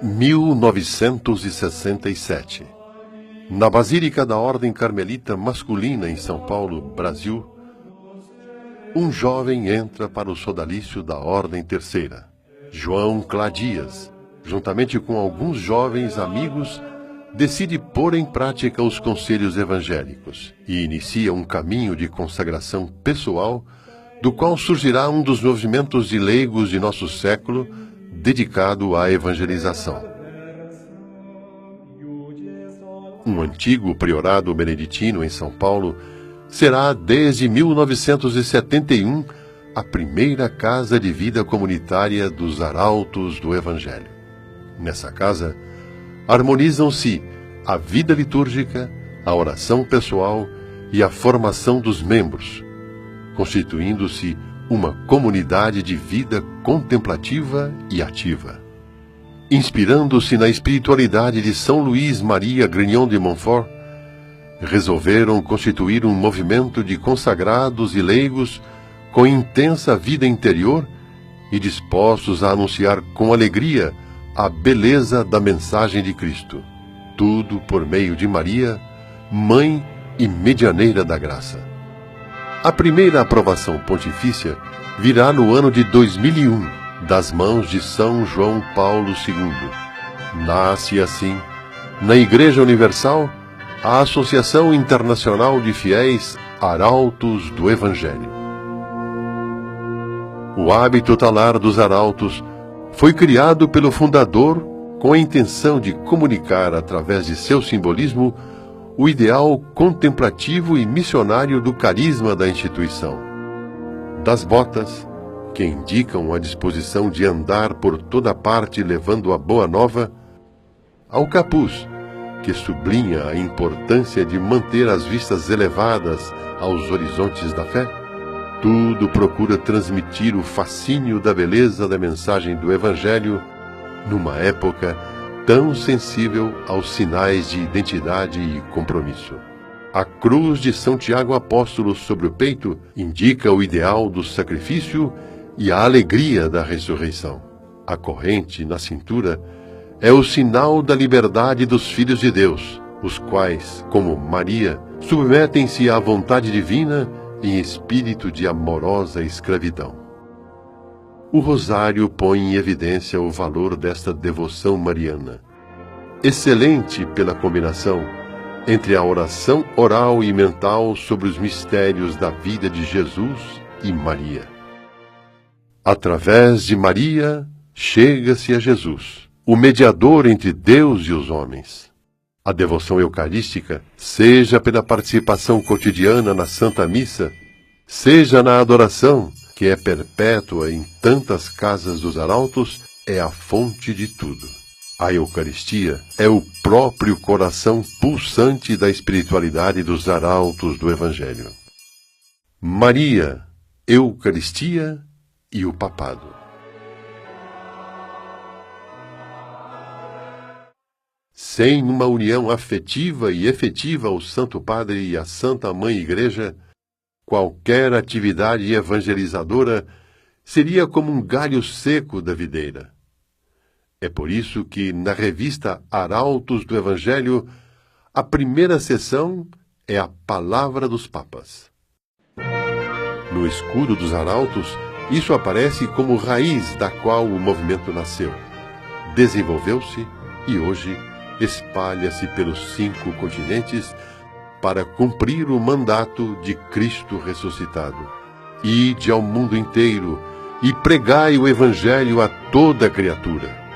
1967. Na Basílica da Ordem Carmelita Masculina em São Paulo, Brasil, um jovem entra para o sodalício da Ordem Terceira. João Cladias, juntamente com alguns jovens amigos, decide pôr em prática os conselhos evangélicos e inicia um caminho de consagração pessoal, do qual surgirá um dos movimentos de leigos de nosso século, dedicado à evangelização. Um antigo priorado beneditino em São Paulo será, desde 1971, a primeira casa de vida comunitária dos arautos do Evangelho. Nessa casa, harmonizam-se a vida litúrgica, a oração pessoal e a formação dos membros, constituindo-se uma comunidade de vida contemplativa e ativa. Inspirando-se na espiritualidade de São Luís Maria Grignon de Montfort, resolveram constituir um movimento de consagrados e leigos com intensa vida interior e dispostos a anunciar com alegria a beleza da mensagem de Cristo, tudo por meio de Maria, Mãe e Medianeira da Graça. A primeira aprovação pontifícia virá no ano de 2001, das mãos de São João Paulo II. Nasce assim, na Igreja Universal, a Associação Internacional de Fiéis Arautos do Evangelho. O hábito talar dos arautos foi criado pelo fundador com a intenção de comunicar, através de seu simbolismo, o ideal contemplativo e missionário do carisma da instituição. Das botas, que indicam a disposição de andar por toda parte levando a boa nova, ao capuz, que sublinha a importância de manter as vistas elevadas aos horizontes da fé, tudo procura transmitir o fascínio da beleza da mensagem do Evangelho numa época tão sensível aos sinais de identidade e compromisso. A cruz de São Tiago Apóstolo sobre o peito indica o ideal do sacrifício e a alegria da ressurreição. A corrente na cintura é o sinal da liberdade dos filhos de Deus, os quais, como Maria, submetem-se à vontade divina em espírito de amorosa escravidão. O rosário põe em evidência o valor desta devoção mariana, excelente pela combinação entre a oração oral e mental sobre os mistérios da vida de Jesus e Maria. Através de Maria, chega-se a Jesus, o mediador entre Deus e os homens. A devoção eucarística, seja pela participação cotidiana na Santa Missa, seja na adoração, que é perpétua em tantas casas dos arautos, é a fonte de tudo. A Eucaristia é o próprio coração pulsante da espiritualidade dos arautos do Evangelho. Maria, Eucaristia e o Papado. Sem uma união afetiva e efetiva ao Santo Padre e à Santa Mãe Igreja, qualquer atividade evangelizadora seria como um galho seco da videira. É por isso que, na revista Arautos do Evangelho, a primeira seção é a Palavra dos Papas. No escudo dos arautos, isso aparece como raiz da qual o movimento nasceu, desenvolveu-se e hoje espalha-se pelos 5 continentes para cumprir o mandato de Cristo ressuscitado. Ide ao mundo inteiro e pregai o Evangelho a toda criatura.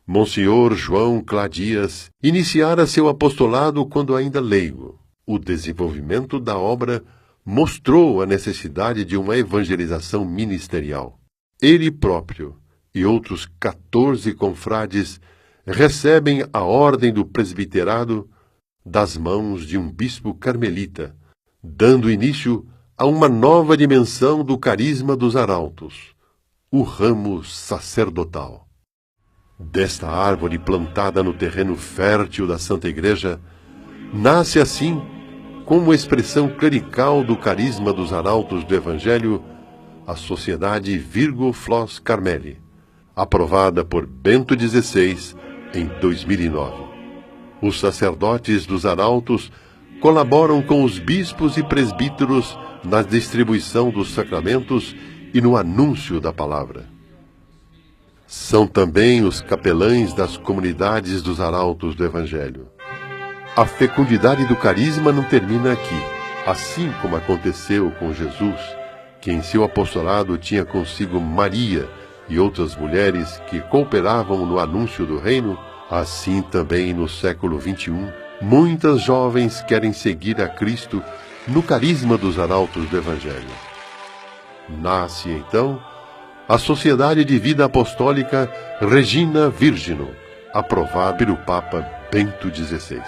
Monsenhor João Cladias iniciara seu apostolado quando ainda leigo. O desenvolvimento da obra mostrou a necessidade de uma evangelização ministerial. Ele próprio e outros 14 confrades recebem a ordem do presbiterado das mãos de um bispo carmelita, dando início a uma nova dimensão do carisma dos arautos, o ramo sacerdotal. Desta árvore plantada no terreno fértil da Santa Igreja, nasce assim, como expressão clerical do carisma dos arautos do Evangelho, a Sociedade Virgo Flos Carmeli, aprovada por Bento XVI em 2009. Os sacerdotes dos arautos colaboram com os bispos e presbíteros na distribuição dos sacramentos e no anúncio da palavra. São também os capelães das comunidades dos arautos do Evangelho. A fecundidade do carisma não termina aqui. Assim como aconteceu com Jesus, que em seu apostolado tinha consigo Maria e outras mulheres que cooperavam no anúncio do reino, assim também no século XXI, muitas jovens querem seguir a Cristo no carisma dos arautos do Evangelho. Nasce, então, a Sociedade de Vida Apostólica Regina Virginum, aprovada pelo Papa Bento XVI.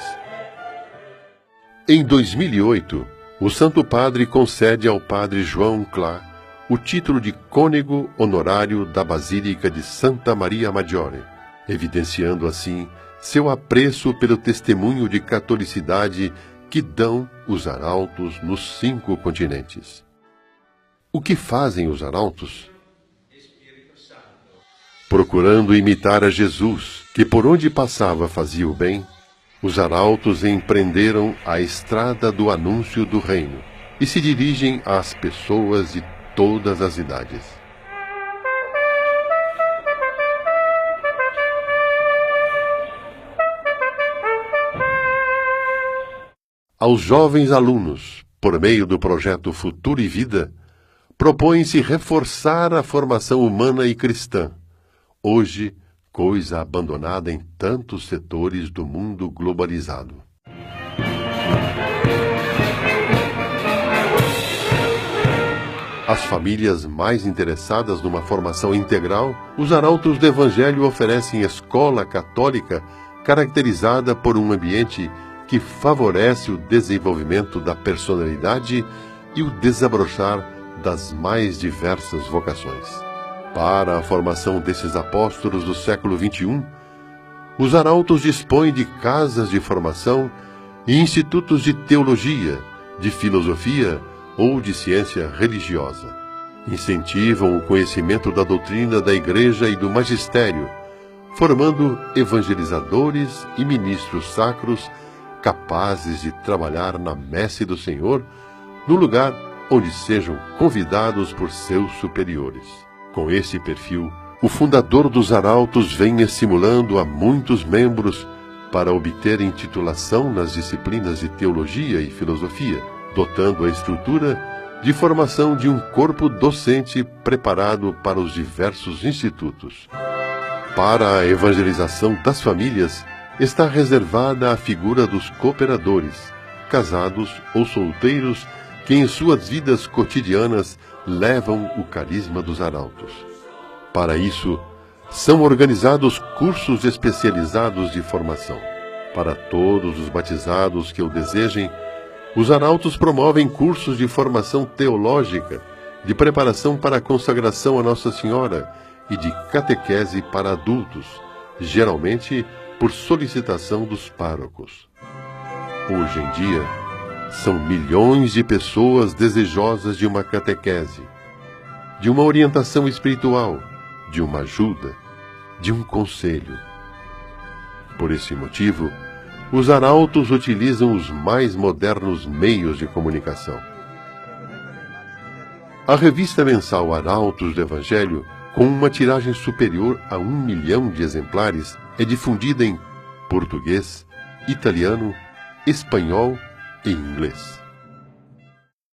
Em 2008, o Santo Padre concede ao Padre João Clá o título de cônego honorário da Basílica de Santa Maria Maggiore, evidenciando assim seu apreço pelo testemunho de catolicidade que dão os arautos nos 5 continentes. O que fazem os arautos? Procurando imitar a Jesus, que por onde passava fazia o bem, os arautos empreenderam a estrada do anúncio do reino e se dirigem às pessoas de todas as idades. Aos jovens alunos, por meio do projeto Futuro e Vida, propõe-se reforçar a formação humana e cristã, hoje coisa abandonada em tantos setores do mundo globalizado. Às famílias mais interessadas numa formação integral, os arautos do Evangelho oferecem escola católica caracterizada por um ambiente que favorece o desenvolvimento da personalidade e o desabrochar das mais diversas vocações. Para a formação desses apóstolos do século XXI, os arautos dispõem de casas de formação e institutos de teologia, de filosofia ou de ciência religiosa. Incentivam o conhecimento da doutrina da Igreja e do magistério, formando evangelizadores e ministros sacros capazes de trabalhar na messe do Senhor, no lugar onde sejam convidados por seus superiores. Com esse perfil, o fundador dos arautos vem estimulando a muitos membros para obterem titulação nas disciplinas de teologia e filosofia, dotando a estrutura de formação de um corpo docente preparado para os diversos institutos. Para a evangelização das famílias, está reservada a figura dos cooperadores, casados ou solteiros, que em suas vidas cotidianas levam o carisma dos arautos. Para isso, são organizados cursos especializados de formação. Para todos os batizados que o desejem, os arautos promovem cursos de formação teológica, de preparação para a consagração a Nossa Senhora e de catequese para adultos, geralmente por solicitação dos párocos. Hoje em dia, são milhões de pessoas desejosas de uma catequese, de uma orientação espiritual, de uma ajuda, de um conselho. Por esse motivo, os arautos utilizam os mais modernos meios de comunicação. A revista mensal Arautos do Evangelho, com uma tiragem superior a 1 milhão de exemplares, é difundida em português, italiano, espanhol e inglês.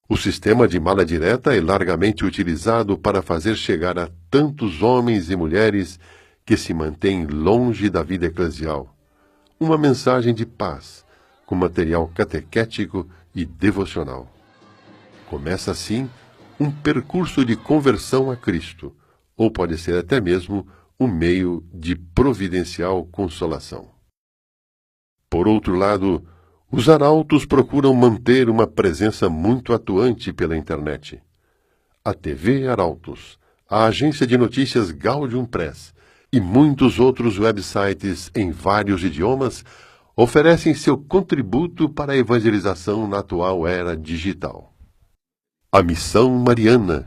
O sistema de mala direta é largamente utilizado para fazer chegar a tantos homens e mulheres que se mantêm longe da vida eclesial uma mensagem de paz, com material catequético e devocional. Começa assim um percurso de conversão a Cristo, ou pode ser até mesmo um meio de providencial consolação. Por outro lado, os arautos procuram manter uma presença muito atuante pela internet. A TV Arautos, a agência de notícias Gaudium Press e muitos outros websites em vários idiomas oferecem seu contributo para a evangelização na atual era digital. A Missão Mariana,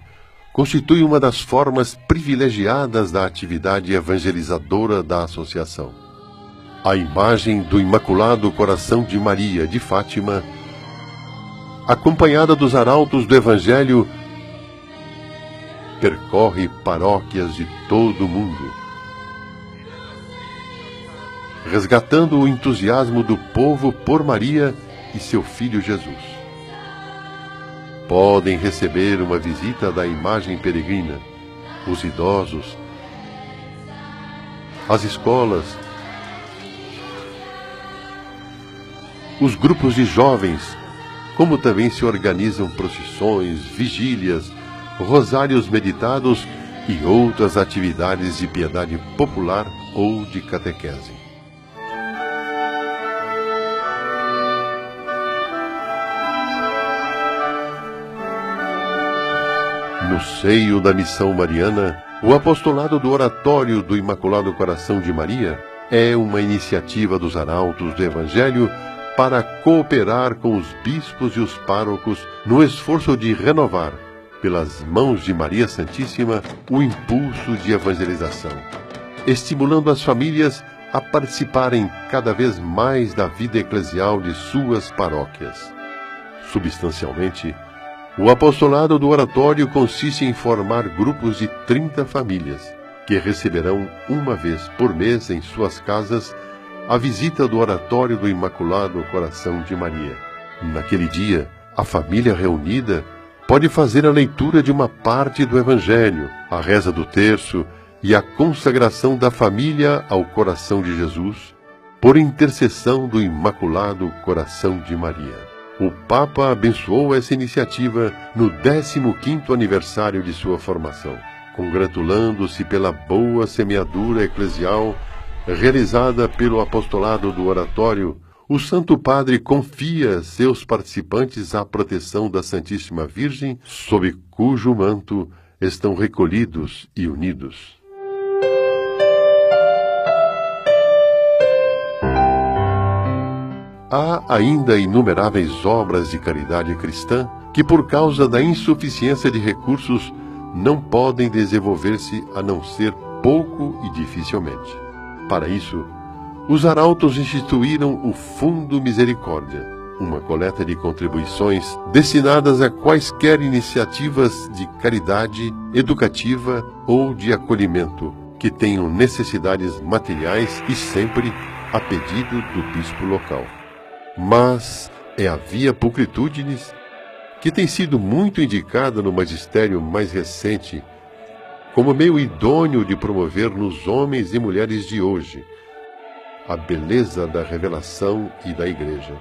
constitui uma das formas privilegiadas da atividade evangelizadora da associação. A imagem do Imaculado Coração de Maria de Fátima, acompanhada dos arautos do Evangelho, percorre paróquias de todo o mundo, resgatando o entusiasmo do povo por Maria e seu Filho Jesus. Podem receber uma visita da imagem peregrina os idosos, as escolas, os grupos de jovens, como também se organizam procissões, vigílias, rosários meditados e outras atividades de piedade popular ou de catequese. No seio da missão mariana, o apostolado do Oratório do Imaculado Coração de Maria é uma iniciativa dos arautos do Evangelho para cooperar com os bispos e os párocos no esforço de renovar, pelas mãos de Maria Santíssima, o impulso de evangelização, estimulando as famílias a participarem cada vez mais da vida eclesial de suas paróquias. Substancialmente, o apostolado do Oratório consiste em formar grupos de 30 famílias, que receberão uma vez por mês em suas casas a visita do Oratório do Imaculado Coração de Maria. Naquele dia, a família reunida pode fazer a leitura de uma parte do Evangelho, a reza do terço e a consagração da família ao coração de Jesus, por intercessão do Imaculado Coração de Maria. O Papa abençoou essa iniciativa no 15º aniversário de sua formação, congratulando-se pela boa semeadura eclesial realizada pelo apostolado do Oratório. O Santo Padre confia seus participantes à proteção da Santíssima Virgem, sob cujo manto estão recolhidos e unidos. Há ainda inumeráveis obras de caridade cristã que, por causa da insuficiência de recursos, não podem desenvolver-se a não ser pouco e dificilmente. Para isso, os arautos instituíram o Fundo Misericórdia, uma coleta de contribuições destinadas a quaisquer iniciativas de caridade educativa ou de acolhimento que tenham necessidades materiais e sempre a pedido do bispo local. Mas é a Via Pulchritudinis, que tem sido muito indicada no magistério mais recente como meio idôneo de promover nos homens e mulheres de hoje a beleza da revelação e da Igreja.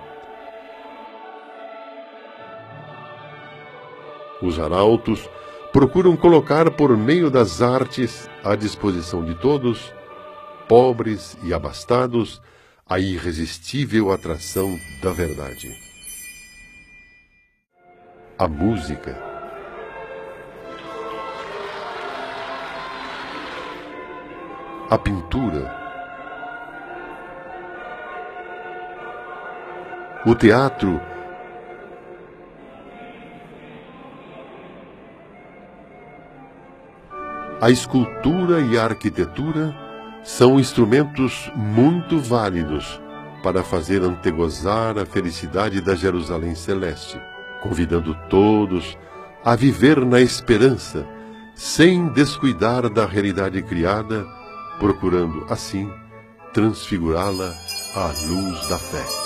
Os arautos procuram colocar por meio das artes à disposição de todos, pobres e abastados, a irresistível atração da verdade. A música. A pintura. O teatro. A escultura e a arquitetura são instrumentos muito válidos para fazer antegozar a felicidade da Jerusalém celeste, convidando todos a viver na esperança, sem descuidar da realidade criada, procurando, assim, transfigurá-la à luz da fé.